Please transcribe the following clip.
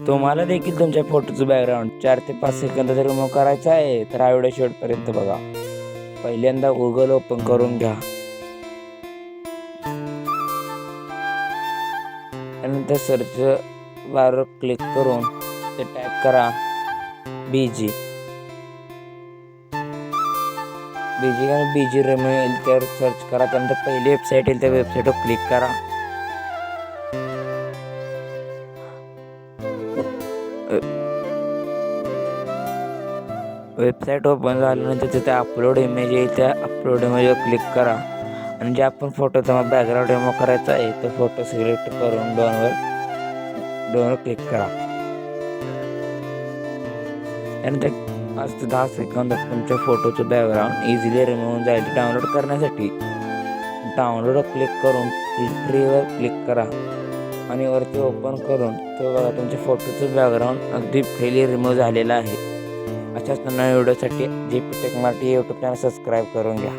तुम्हाला देखील तुमच्या फोटोचं बॅकग्राऊंड 4 ते 5 सेकंदात रिमूव्ह करायचं आहे तर हा व्हिडिओ शेवटपर्यंत बघा. पहिल्यांदा गुगल ओपन करून घ्या. त्यानंतर सर्च बारवर क्लिक करून ते टाईप करा BG. आणि BG रिमूव्ह येईल त्यावर सर्च करा. त्यानंतर पहिली वेबसाईट येईल त्या वेबसाईटवर क्लिक करा. वेबसाईट ओपन झाल्यानंतर तिथे अपलोड इमेज येईल, त्या अपलोड इमेजवर क्लिक करा आणि जे आपण फोटोचा बॅकग्राऊंड रिमूव्ह करायचा आहे तो फोटो सिलेक्ट करून डोनवर क्लिक करा. त्यानंतर 5 ते 10 सेकंदात तुमच्या फोटोचं बॅकग्राऊंड इझिली रिमूव्ह होऊन जाईल. डाउनलोड करण्यासाठी डाउनलोडवर क्लिक करून फ्रीवर क्लिक करा आणि वरती ओपन करून तो बघा तुमच्या फोटोचं बॅकग्राऊंड अगदी फ्रीली रिमूव्ह झालेलं आहे. अशाच नवीन व्हिडिओसाठी JP tech Marathi YouTube channel subscribe करून घ्या.